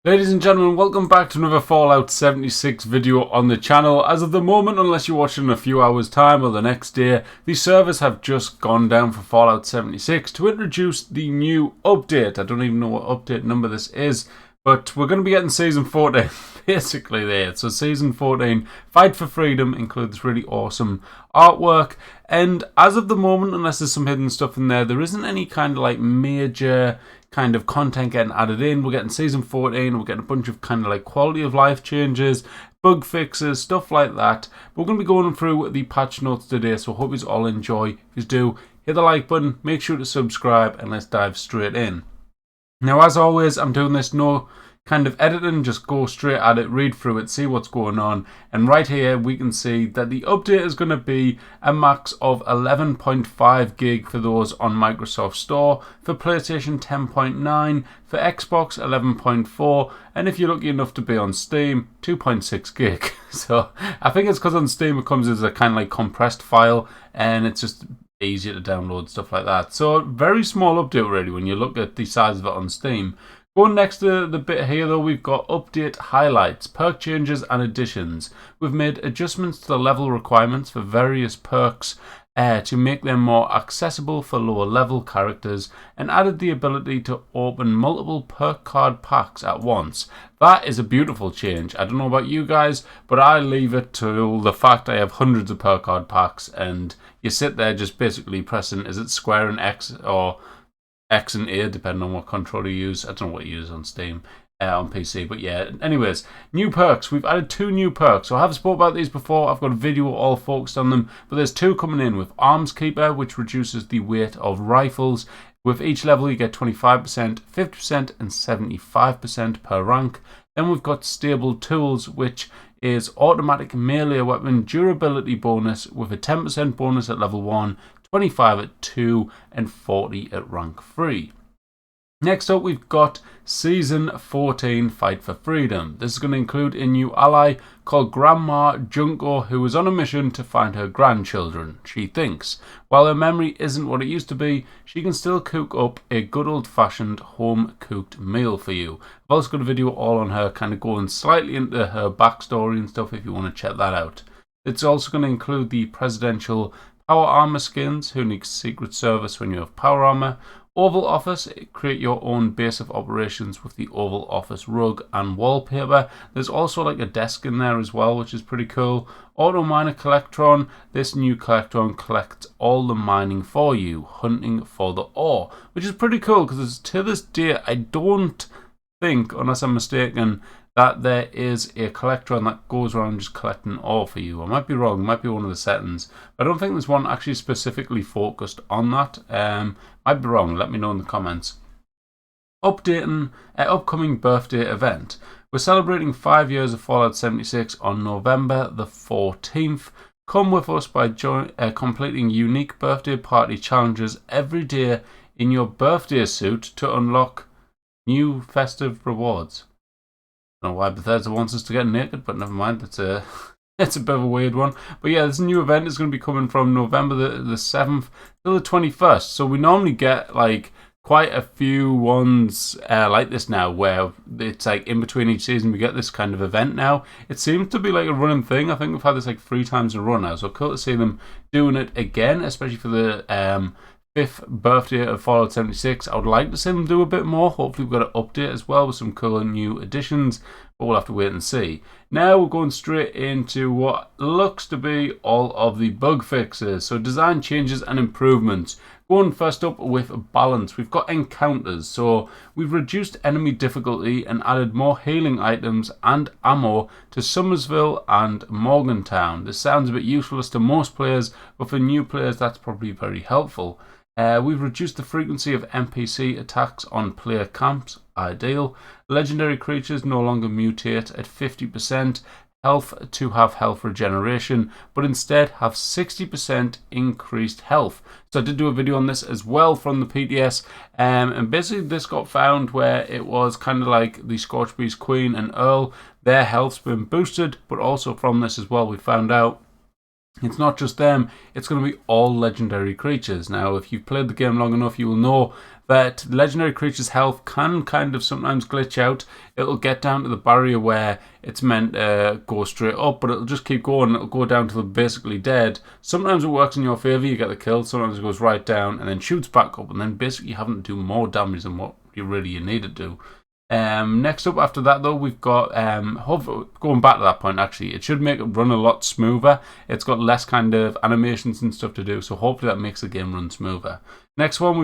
Ladies and gentlemen, welcome back to another Fallout 76 video on the channel. As of the moment, unless you're watching in a few hours time or the next day, the servers have just gone down for Fallout 76 to introduce the new update. I don't even know what update number this is, but we're going to be getting Season 14 basically there. So Season 14, Fight for Freedom, includes really awesome artwork. And as of the moment, unless there's some hidden stuff in there, there isn't any kind of like major kind of content getting added in. We're getting Season 14, we're getting a bunch of kind of like quality of life changes, bug fixes, stuff like that. We're going to be going through the patch notes today, so I hope you all enjoy. If you do, hit the like button, make sure to subscribe, and let's dive straight in. Now, as always, I'm doing this no kind of editing, just go straight at it, read through it, see what's going on. And right here we can see that the update is going to be a max of 11.5 gig for those on Microsoft Store, for PlayStation 10.9, for Xbox 11.4, and if you're lucky enough to be on Steam, 2.6 gig. So I think it's because on Steam it comes as a kind of like compressed file, and it's just easier to download, stuff like that. So very small update really when you look at the size of it on Steam. Going next to the bit here though, we've got update highlights, perk changes and additions. We've made adjustments to the level requirements for various perks to make them more accessible for lower level characters, and added the ability to open multiple perk card packs at once. That is a beautiful change. I don't know about you guys, but I leave it to the fact I have hundreds of perk card packs, and you sit there just basically pressing, is it square and X or X and A, depending on what controller you use. I don't know what you use on Steam, on PC, but yeah. Anyways, new perks. We've added 2 new perks. So I have spoke about these before. I've got a video all focused on them, but there's 2 coming in with Arms Keeper, which reduces the weight of rifles. With each level, you get 25%, 50%, and 75% per rank. Then we've got Stable Tools, which is automatic melee weapon durability bonus with a 10% bonus at level 1, 25 at 2, and 40 at rank 3. Next up, we've got Season 14 Fight for Freedom. This is going to include a new ally called Grandma Junko, who is on a mission to find her grandchildren, she thinks. While her memory isn't what it used to be, she can still cook up a good old-fashioned home-cooked meal for you. I've also got a video all on her, kind of going slightly into her backstory and stuff if you want to check that out. It's also going to include the presidential Power Armor skins, who need Secret Service when you have Power Armor. Oval Office, create your own base of operations with the Oval Office rug and wallpaper. There's also like a desk in there as well, which is pretty cool. Auto Miner Collectron, this new Collectron collects all the mining for you, hunting for the ore, which is pretty cool because to this day I don't think, unless I'm mistaken, that there is a Collectron that goes around just collecting ore for you. I might be wrong, it might be one of the settings. But I don't think there's one actually specifically focused on that. Might be wrong, let me know in the comments. Updating an upcoming birthday event. We're celebrating 5 years of Fallout 76 on November the 14th. Come with us by completing unique birthday party challenges every day in your birthday suit to unlock new festive rewards. I don't know why Bethesda wants us to get naked, but never mind. It's a bit of a weird one. But yeah, this new event is going to be coming from November the 7th till the 21st. So we normally get like quite a few ones like this now, where it's like in between each season we get this kind of event now. It seems to be like a running thing. I think we've had this like 3 times in a row now. So cool to see them doing it again, especially for the 5th birthday of Fallout 76. I would like to see them do a bit more. Hopefully we've got an update as well with some cool new additions, but we'll have to wait and see. Now we're going straight into what looks to be all of the bug fixes. So design changes and improvements. Going first up with balance, we've got encounters. So we've reduced enemy difficulty and added more healing items and ammo to Summersville and Morgantown. This sounds a bit useless to most players, but for new players that's probably very helpful. We've reduced the frequency of NPC attacks on player camps, ideal. Legendary creatures no longer mutate at 50% health to have health regeneration, but instead have 60% increased health. So I did do a video on this as well from the PTS, and basically this got found where it was kind of like the Scorchbeast Queen and Earl, their health's been boosted, but also from this as well we found out It's not just them, it's going to be all legendary creatures. Now, if you've played the game long enough, you will know that legendary creatures' health can kind of sometimes glitch out. It'll get down to the barrier where it's meant to go straight up, but it'll just keep going. It'll go down to the basically dead. Sometimes it works in your favour, you get the kill. Sometimes it goes right down and then shoots back up, and then basically you having to do more damage than what you need to do. Next up after that though, we've got going back to that point, actually it should make it run a lot smoother. It's got less kind of animations and stuff to do, so hopefully that makes the game run smoother. Next one,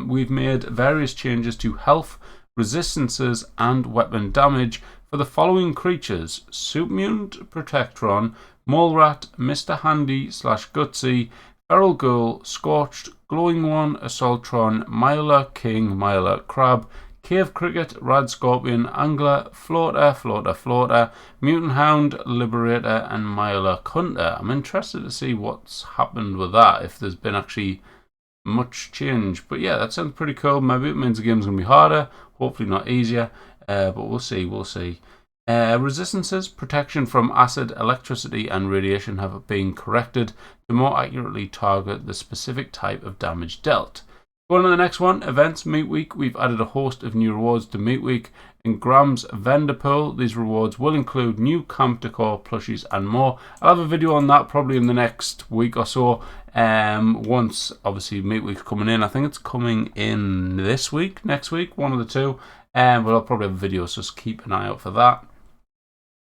we've made various changes to health, resistances and weapon damage for the following creatures: Soup Mutant, Protectron, Mole Rat, Mr. Handy / Gutsy, Feral Ghoul, Scorched, Glowing One, Assaultron, Myler King, Myler Crab, Cave Cricket, Rad Scorpion, Angler, Floater, Mutant Hound, Liberator and Myler Hunter. I'm interested to see what's happened with that, if there's been actually much change. But yeah, that sounds pretty cool. Maybe it means the game's going to be harder, hopefully not easier, but we'll see. Resistances, protection from acid, electricity and radiation have been corrected to more accurately target the specific type of damage dealt. Going on to the next one, events, Meat Week. We've added a host of new rewards to Meat Week in Graham's vendor pool. These rewards will include new camp decor, plushies and more. I'll have a video on that probably in the next week or so. Once obviously Meat Week's coming in. I think it's coming in this week, next week, one of the two. But I'll probably have a video, so just keep an eye out for that.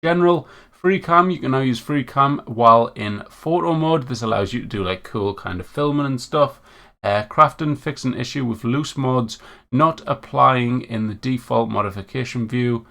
General, free cam. You can now use free cam while in photo mode. This allows you to do like cool kind of filming and stuff. Crafting, fix an issue with loose mods not applying in the default modification view.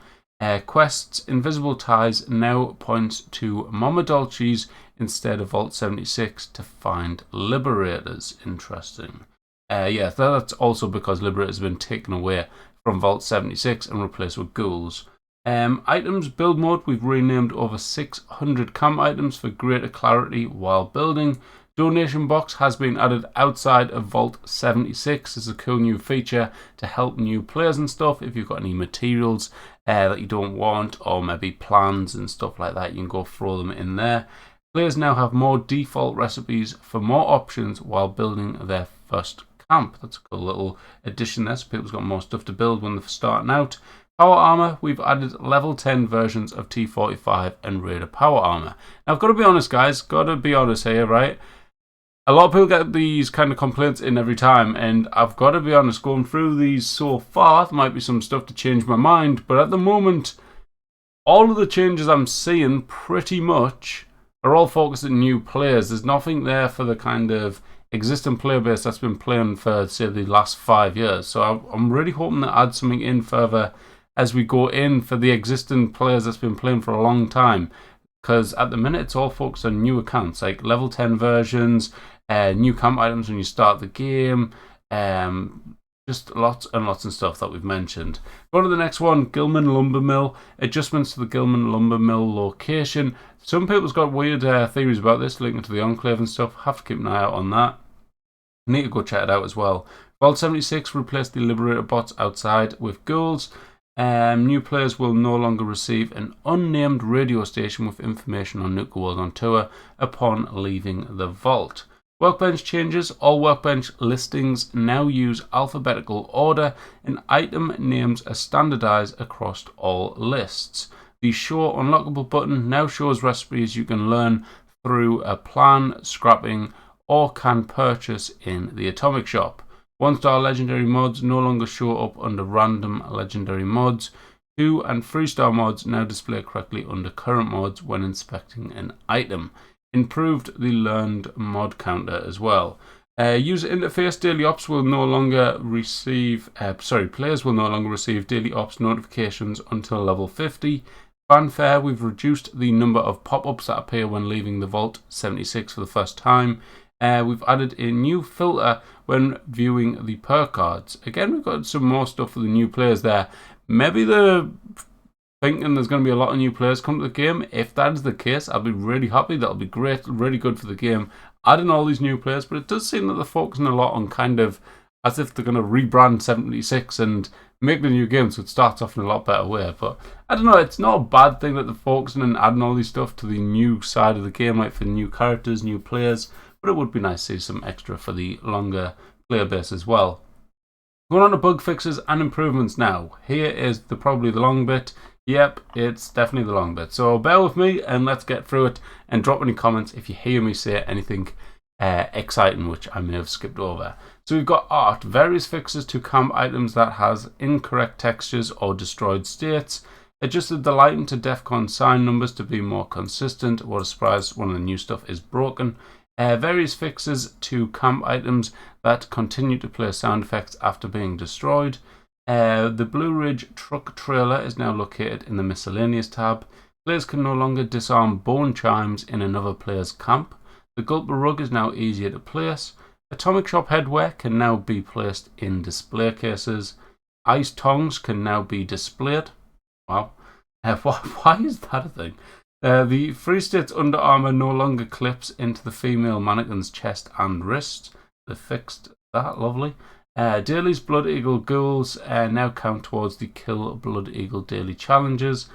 Quests, invisible ties now points to Mama Dolce's instead of Vault 76 to find Liberators. Interesting. Yeah, that's also because Liberators have been taken away from Vault 76 and replaced with ghouls. Items, build mode. We've renamed over 600 camp items for greater clarity while building. Donation box has been added outside of Vault 76 as a cool new feature to help new players and stuff. If you've got any materials that you don't want, or maybe plans and stuff like that, you can go throw them in there. Players now have more default recipes for more options while building their first camp. That's a cool little addition there, so people's got more stuff to build when they're starting out. Power armor, we've added level 10 versions of T45 and Raider power armor. Now I've got to be honest guys, here, right? A lot of people get these kind of complaints in every time, and I've got to be honest, going through these so far, there might be some stuff to change my mind, but at the moment, all of the changes I'm seeing pretty much are all focused on new players. There's nothing there for the kind of existing player base that's been playing for, say, the last 5 years. So I'm really hoping to add something in further as we go in for the existing players that's been playing for a long time. Because at the minute, it's all focused on new accounts, like level 10 versions, new camp items when you start the game, just lots and lots of stuff that we've mentioned. Go to the next one, Gilman Lumber Mill. Adjustments to the Gilman Lumber Mill location. Some people's got weird theories about this, linking to the Enclave and stuff. Have to keep an eye out on that. Need to go check it out as well. Vault 76 replaced the Liberator bots outside with ghouls. New players will no longer receive an unnamed radio station with information on Nuka World on Tour upon leaving the vault. Workbench changes. All workbench listings now use alphabetical order, and item names are standardized across all lists. The Show Unlockable button now shows recipes you can learn through a plan, scrapping, or can purchase in the Atomic Shop. 1-star legendary mods no longer show up under random legendary mods. 2- and 3-star mods now display correctly under current mods when inspecting an item. Improved the learned mod counter as well. User interface, daily ops will no longer receive, players will no longer receive daily ops notifications until level 50. Fanfare, we've reduced the number of pop-ups that appear when leaving the Vault 76 for the first time. We've added a new filter when viewing the perk cards. Again, we've got some more stuff for the new players there. Maybe they're thinking there's going to be a lot of new players come to the game. If that is the case, I'll be really happy. That'll be great, really good for the game, adding all these new players. But it does seem that they're focusing a lot on kind of as if they're going to rebrand 76 and make the new game so it starts off in a lot better way. But I don't know, it's not a bad thing that they're focusing and adding all these stuff to the new side of the game, like for new characters, new players. But it would be nice to see some extra for the longer player base as well. Going on to bug fixes and improvements now. Here is probably the long bit. Yep, it's definitely the long bit. So bear with me and let's get through it, and drop any comments if you hear me say anything exciting which I may have skipped over. So we've got art, various fixes to camp items that has incorrect textures or destroyed states. Adjusted the lighting to DEFCON sign numbers to be more consistent. What a surprise, one of the new stuff is broken. Various fixes to camp items that continue to play sound effects after being destroyed. The Blue Ridge truck trailer is now located in the miscellaneous tab. Players can no longer disarm bone chimes in another player's camp. The Gulper rug is now easier to place. Atomic Shop headwear can now be placed in display cases. Ice tongs can now be displayed. Wow. Why is that a thing? The Free State's Under Armour no longer clips into the female mannequin's chest and wrist. They fixed that, lovely. Daily's Blood Eagle ghouls now count towards the Kill Blood Eagle daily challenges.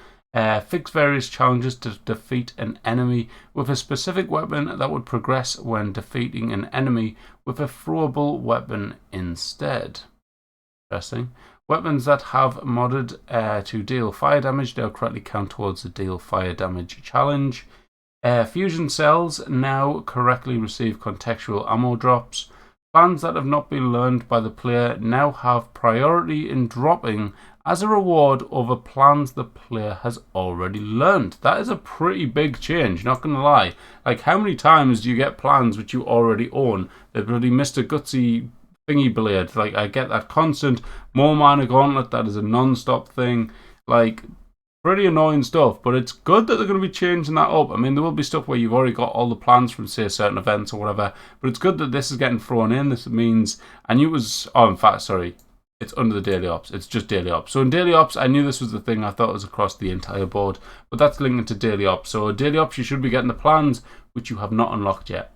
Fix various challenges to defeat an enemy with a specific weapon that would progress when defeating an enemy with a throwable weapon instead. Interesting. Weapons that have modded to deal fire damage now correctly count towards the deal fire damage challenge. Fusion cells now correctly receive contextual ammo drops. Plans that have not been learned by the player now have priority in dropping as a reward over plans the player has already learned. That is a pretty big change, not gonna lie. Like, how many times do you get plans which you already own? The bloody Mr. Gutsy thingy blade. Like, I get that constant more mana gauntlet, that is a non-stop thing. Like, pretty annoying stuff, but it's good that they're going to be changing that up. I mean, there will be stuff where you've already got all the plans from, say, certain events or whatever, but it's good that this is getting thrown in. This means, I knew it was, oh, in fact, sorry, it's under the daily ops. It's just daily ops. So in daily ops, I knew this was the thing. I thought it was across the entire board, but that's linked to daily ops. So daily ops, you should be getting the plans, which you have not unlocked yet.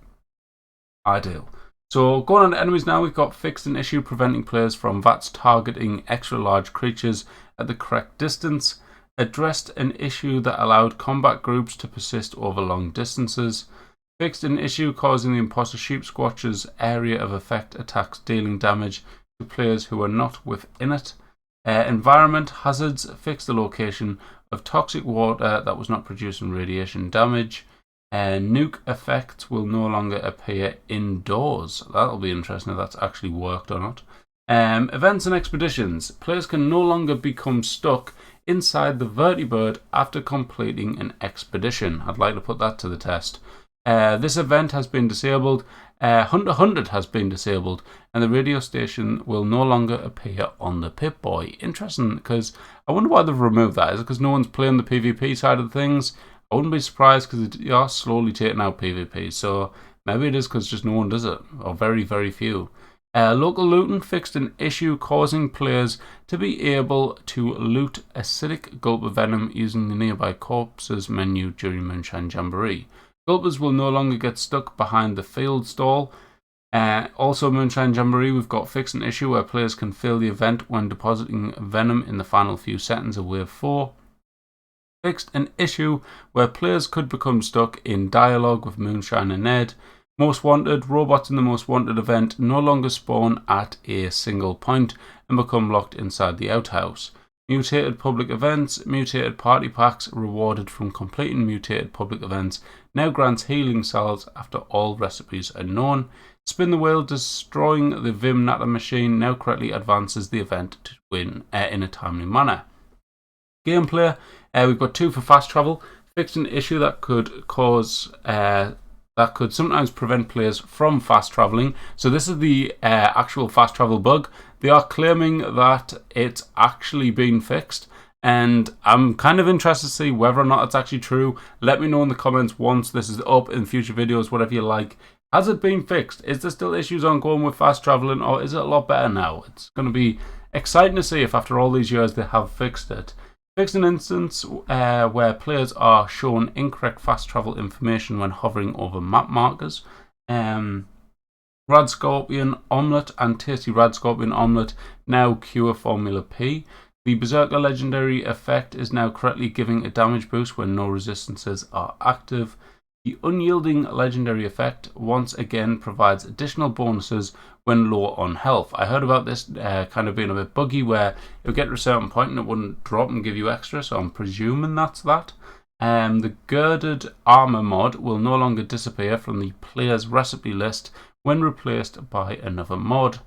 Ideal. So going on to enemies now, we've got fixed an issue preventing players from VATs targeting extra large creatures at the correct distance. Addressed an issue that allowed combat groups to persist over long distances. Fixed an issue causing the imposter sheep squatcher's area of effect attacks dealing damage to players who are not within it. Environment hazards fixed the location of toxic water that was not producing radiation damage. Nuke effects will no longer appear indoors. That'll be interesting if that's actually worked or not. Events and expeditions. Players can no longer become stuck inside the vertibird after completing an expedition. I'd like to put that to the test. This event has been disabled. Hunter 100 has been disabled, and the radio station will no longer appear on the Pip-Boy. Interesting, because I wonder why they've removed that. Is it because no one's playing the PvP side of things? I wouldn't be surprised, because they are slowly taking out PvP, so maybe it is because just no one does it, or very, very few. Local looting fixed an issue causing players to be able to loot acidic gulper venom using the nearby corpses menu during Moonshine Jamboree. Gulpers will no longer get stuck behind the field stall. Also, Moonshine Jamboree, we've got fixed an issue where players can fail the event when depositing venom in the final few seconds of Wave 4. Fixed an issue where players could become stuck in dialogue with Moonshine and Ned. Most Wanted, robots in the Most Wanted event no longer spawn at a single point and become locked inside the outhouse. Mutated public events, mutated party packs rewarded from completing mutated public events now grants healing cells after all recipes are known. Spin the wheel, destroying the Vim Natter machine now correctly advances the event to win in a timely manner. Gameplay, we've got 2 for fast travel. Fixed an issue that could cause that could sometimes prevent players from fast traveling. So this is the actual fast travel bug. They are claiming that it's actually been fixed, and I'm kind of interested to see whether or not it's actually true. Let me know in the comments once this is up in future videos, whatever you like. Has it been fixed? Is there still issues ongoing with fast traveling, or is it a lot better now? It's going to be exciting to see if after all these years they have fixed it. Fixed an instance where players are shown incorrect fast travel information when hovering over map markers. Rad Scorpion Omelette and Tasty Rad Scorpion Omelette now cure Formula P. The Berserker legendary effect is now correctly giving a damage boost when no resistances are active. The Unyielding legendary effect once again provides additional bonuses when low on health. I heard about this kind of being a bit buggy where it would get to a certain point and it wouldn't drop and give you extra, so I'm presuming that's that. The Girded Armor mod will no longer disappear from the player's recipe list when replaced by another mod.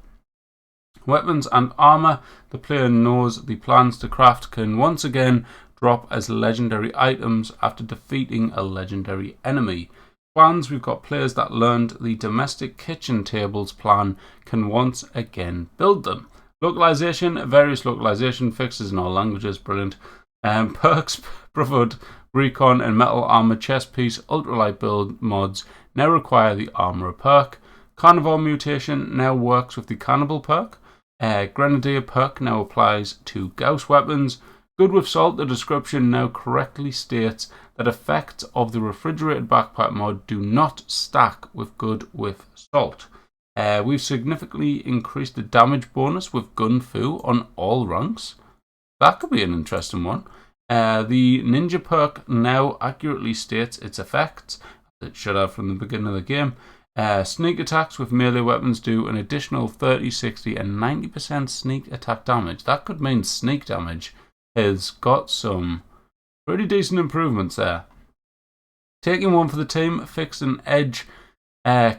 Weapons and armor the player knows the plans to craft can once again drop as legendary items after defeating a legendary enemy. Plans, we've got players that learned the domestic kitchen tables plan can once again build them. Localization, various localization fixes in all languages, brilliant. Perks, Brotherhood, Recon and Metal Armor Chest Piece Ultralight build mods now require the Armorer perk. Carnivore Mutation now works with the Cannibal perk. Grenadier perk now applies to Gauss weapons. Good with Salt, the description now correctly states that effects of the Refrigerated Backpack mod do not stack with Good with Salt. We've significantly increased the damage bonus with Gun Fu on all ranks. That could be an interesting one. The Ninja perk now accurately states its effects, as it should have from the beginning of the game. Sneak attacks with melee weapons do an additional 30, 60 and 90% sneak attack damage. That could mean sneak damage has got some pretty decent improvements there. Taking one for the team fixed an edge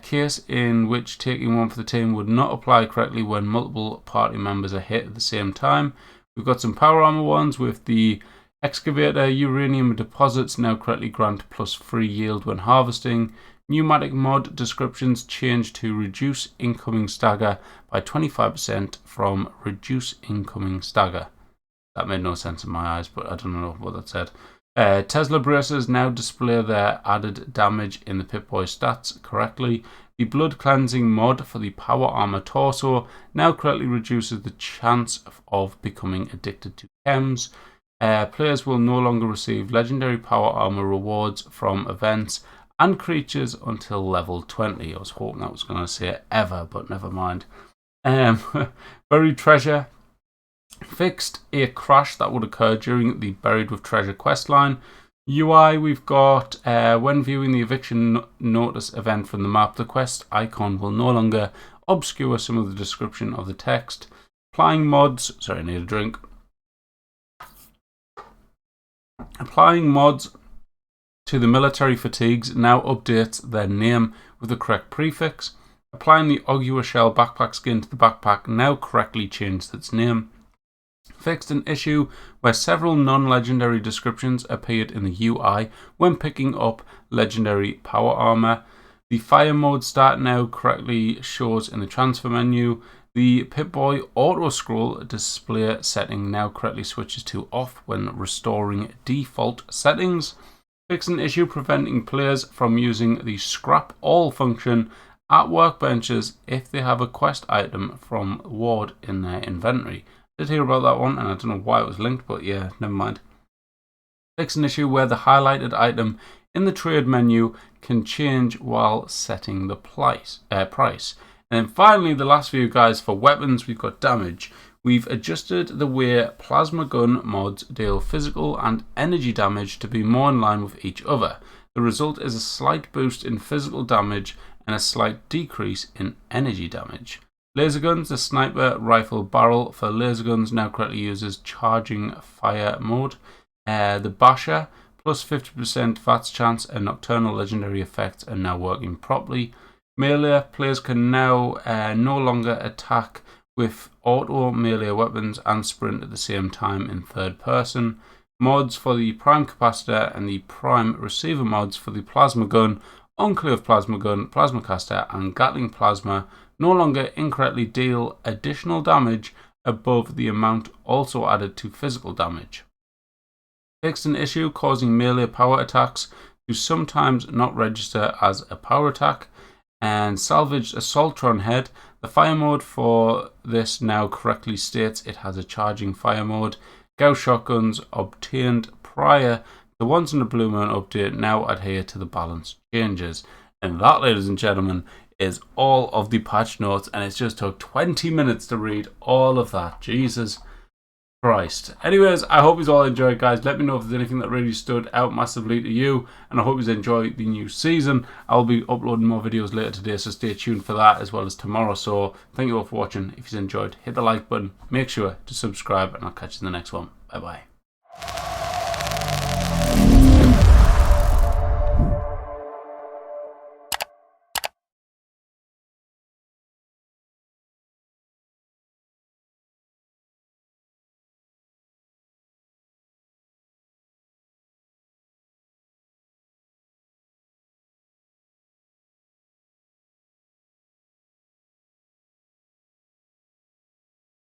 case in which taking one for the team would not apply correctly when multiple party members are hit at the same time. We've got some power armor ones with the Excavator uranium deposits now correctly grant plus 3 yield when harvesting. Pneumatic mod descriptions changed to reduce incoming stagger by 25% from reduce incoming stagger. That made no sense in my eyes, but I don't know what that said. Tesla braces now display their added damage in the Pip-Boy stats correctly. The blood cleansing mod for the power armor torso now correctly reduces the chance of becoming addicted to chems. Players will no longer receive legendary power armor rewards from events and creatures until level 20. I was hoping that was going to say ever, but never mind. Buried treasure fixed a crash that would occur during the Buried with Treasure questline. UI, we've got when viewing the eviction notice event from the map, the quest icon will no longer obscure some of the description of the text. Applying mods, sorry, I need a drink. Applying mods to the military fatigues now updates their name with the correct prefix. Applying the Ogua Shell backpack skin to the backpack now correctly changed its name. Fixed an issue where several non-legendary descriptions appeared in the UI when picking up legendary power armor. The fire mode start now correctly shows in the transfer menu. The Pip-Boy auto scroll display setting now correctly switches to off when restoring default settings. Fix an issue preventing players from using the scrap all function at workbenches if they have a quest item from Ward in their inventory. I did hear about that one and I don't know why it was linked, but yeah, never mind. Fix an issue where the highlighted item in the trade menu can change while setting the price. And then finally, the last few guys for weapons, we've got damage. We've adjusted the way plasma gun mods deal physical and energy damage to be more in line with each other. The result is a slight boost in physical damage and a slight decrease in energy damage. Laser guns, the sniper rifle barrel for laser guns now correctly uses charging fire mode. The basher, plus 50% VATS chance and nocturnal legendary effects are now working properly. Melee players can now no longer attack with auto melee weapons and sprint at the same time in third person. Mods for the prime capacitor and the prime receiver mods for the plasma gun, enclave plasma gun, plasma caster and Gatling plasma no longer incorrectly deal additional damage above the amount also added to physical damage. Fixed an issue causing melee power attacks to sometimes not register as a power attack. And salvaged Assaultron head. The fire mode for this now correctly states it has a charging fire mode. Gauss shotguns obtained prior to the Once in a Blue Moon update now adhere to the balance changes. And that, ladies and gentlemen, is all of the patch notes, and it just took 20 minutes to read all of that. Jesus Christ. Anyways, I hope you all enjoyed, guys. Let me know if there's anything that really stood out massively to you, and I hope you enjoy the new season. I'll be uploading more videos later today, so stay tuned for that, as well as tomorrow. So thank you all for watching. If you enjoyed, hit the like button, make sure to subscribe, and I'll catch you in the next one. Bye bye.